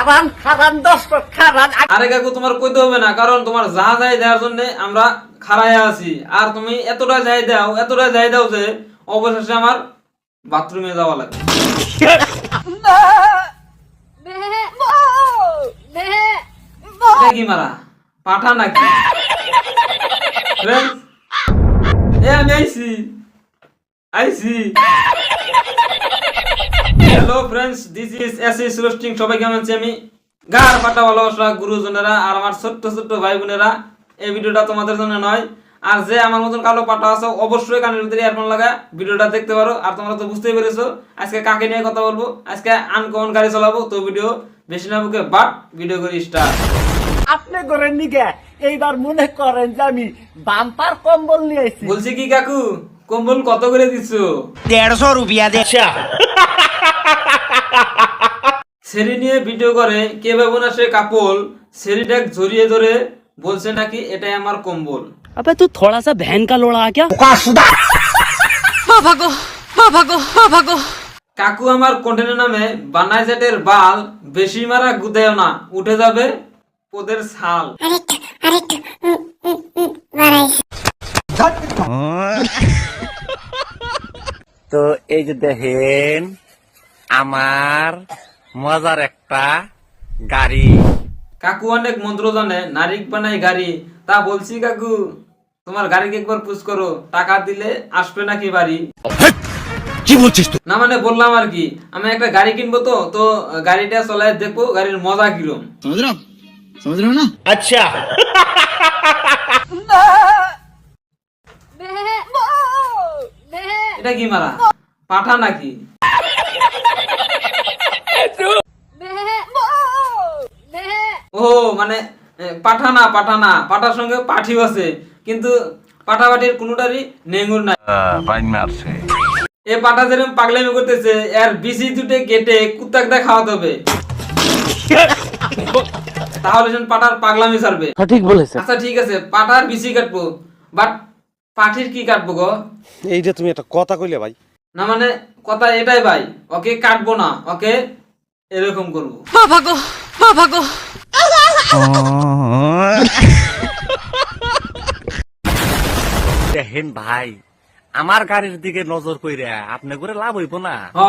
খারান খারান দর্শক খারান। আরে কাকু তোমার কইতে হবে না, কারণ তোমার যা যাই দেওয়ার জন্য আমরা খাড়ায় আছি। আর তুমি এতটা যাই দাও যে অবশেষে আমার বাথরুমে যাওয়া লাগে। এটা কি মারা পাঠা নাকি? Friends, আমি আইছি। Hello friends, this is SS roasting. সবাই কেমন আছেন? আমি গার পাটা ভালোবাসা গুরুজনেরা আর আমার ছোট্ট ছোট্ট ভাই বোনেরা, এই ভিডিওটা তোমাদের জন্য নয়। আর যে আমার মতন কালো পাটা আছে অবশ্যই কানের ভিতরে ইয়ারফোন লাগা ভিডিওটা দেখতে পারো। আর তোমরা তো বুঝতেই পেরেছো আজকে কাকে নিয়ে কথা বলবো। আজকে আনকমন গাড়ি চালাবো, তো ভিডিও বেশি না বুকে বাট ভিডিও করে স্টার্ট। আপনি করেন নিকে এইবার মনে করেন যে আমি বাম্পার কম্বল নিয়ে আইছি। বলছি কি কাকু, কম্বল কত করে দিছো? 150 रुपया दे। সেরি নিয়ে ভিডিও করে কে ভাবো না সে কাপল, সেরিটাক জড়িয়ে ধরে বলছে নাকি এটাই আমার কম্বল। अबे तू थोड़ा सा बहन का लोड़ा क्या? भागो। কাকু আমার কন্টেনার নামে বানাই জেটের বাল, বেশি মারা গুদেও না, উঠে যাবে ওদের ছাল। তো এই যে দেখেন আমার মজার একটা গাড়ি। কাকু অনেক মন্ত্র জানে, নারিক বানাই গাড়ি। তা বলছি কাকু তোমার গাড়িকে একবার পুশ করো, টাকা দিলে আসবে নাকি বাড়ি? কি বলছিস তুই? না মানে বললাম আর কি, আমি একটা গাড়ি কিনবো তো গাড়িটা চলায় দেখবো গাড়ির মজা কিরম। समझ रहे हो ना? अच्छा। এটা কি মারা পাঠা নাকি? ও মানে পাঠানা পাঠার সঙ্গে পাঠিও আছে, কিন্তু পাঠাপাঠির কোনোটারই নেঙ্গুর নাই। এ পাঠা যেরকম পাগলামি করতেছে, এর বিসি দুটে কেটে কুত্তাকদা খাওয়াতে হবে, তাহলে পাঠার পাগলামি ছাড়বে। ঠিক বলেছে। আচ্ছা ঠিক আছে, পাঠার বিসি কাটবো, বাট পাঠির কি কাটবো গো? এই যে তুমি একটা কথা কইলে ভাই। না মানে কথা এটাই ভাই, ওকে কাটবো না, ওকে এরকম করবো। भागो। দেখেন ভাই, আমার গাড়ির দিকে নজর কইরা আপনি করে লাভ হইব না। হ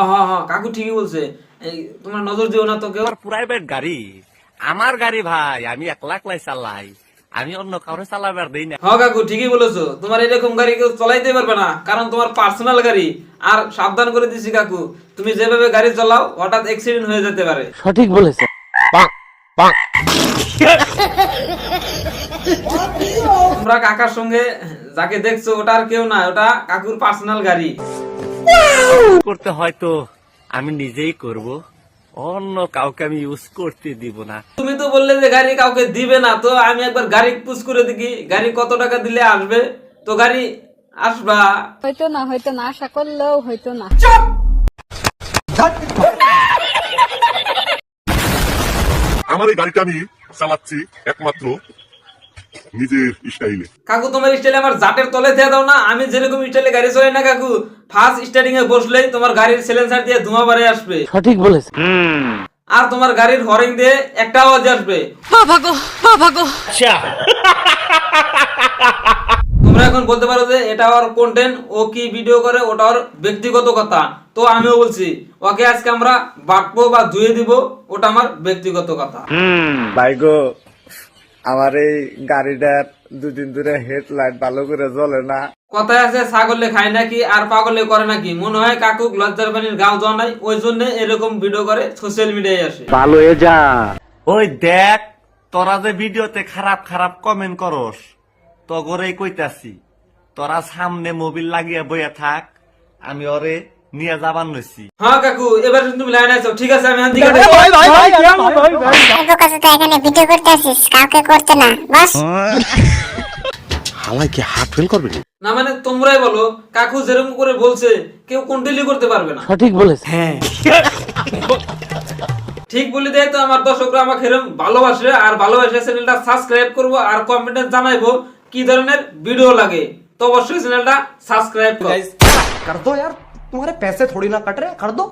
কাকু ঠিকই বলছে, এই তোমরা নজর দিও না তো কেউ। আমার প্রাইভেট গাড়ি, আমার গাড়ি ভাই, আমি একলাই চালাই, আমি অন্য কাউরে চালাবার দেই না। কাকু ঠিকই বলেছো, তোমার এরকম গাড়ি কেউ চলাইতে পারবে না, কারণ তোমার পার্সোনাল গাড়ি। আর সাবধান করে দিছি কাকু, তুমি যেভাবে গাড়ি চালাও হঠাৎ অ্যাক্সিডেন্ট হয়ে যেতে পারে। সঠিক বলেছে। তোমরা কাকার সঙ্গে যাকে দেখছো ওটা আর কেউ না, ওটা কাকুর পার্সোনাল গাড়ি। করতে হয়তো আমি নিজেই করব, অন্য কাউকে আমি ইউজ করতে দিব না। তুমি তো বললে যে গাড়ি কাউকে দিবে না, তো আমি একবার গাড়ি পুশ করে দেখি গাড়ি কত টাকা দিলে আসবে। তো গাড়ি আসবা? হয়তো না আশা করলেও হয়তো না। আমার এই গাড়িটা আমি চালাচ্ছি একমাত্র নিজের স্টাইলে। কাকু তোমার স্টাইলে আমার জাটের তলে দিয়ে দাও না, আমি যেরকম স্টাইলে গাড়ি চালাই না কাকু, ফার্স্ট স্টার্টিং এ বসলেই তোমার গাড়ির সিলেন্সার দিয়ে ধোঁয়া বাড়ে আসবে। সঠিক বলেছে। আর তোমার গাড়ির হর্ন দিয়ে একটা আওয়াজ আসবে, ভাগো। আচ্ছা, তোমরা এখন বলতে পারো যে এটা ওর কন্টেন্ট, ও কি ভিডিও করে ওটা ওর ব্যক্তিগত কথা। তো আমিও বলছি ওকে আজকে আমরা বাটবো বা ধুয়ে দিব, ওটা আমার ব্যক্তিগত কথা। ভাই গো, আমার এই গাড়িটার দুদিন ধরে হেডলাইট ভালো করে জ্বলে না। কথায় আছে ছাগলে খায় নাকি আর পাগলে করে নাকি। মনে হয় কাকু লজ্জার পানির গাও দেওয়া নাই, ওই জন্য এরকম ভিডিও করে সোশ্যাল মিডিয়ায় আসে। ভালো হয়ে যা। ওই দেখ, তোরা যে ভিডিওতে খারাপ কমেন্ট করস, তগরেই কইতাছি, তোরা সামনে মোবিল লাগিয়ে বইয়া থাক, আমি ওরে নিয়ে যাবার নইছি। হ্যাঁ কাকু, এবার তুমি লাইন আছো, ঠিক আছে আমি এখানে ভিডিও করতে আসিস, কাউকে করতে না বস। হালাই কি হার্ট ফেল করবে? না মানে তোমরাই বলো, কাকু যেরকম করে বলছে কেউ কন্টিনিউ করতে পারবে না। সঠিক বলেছে। হ্যাঁ ঠিক বলি দেয় তো আমার দর্শকরা আমাকে এরকম ভালোবাসে, আর ভালোবাসে চ্যানেলটা সাবস্ক্রাইব করবো আর কমেন্টে জানাইবো কি ধরনের ভিডিও লাগে। তো অবশ্যই চ্যানেলটা সাবস্ক্রাইব করো। कर दो यार, तुम्हारे पैसे थोड़ी ना कट रहे, कर दो।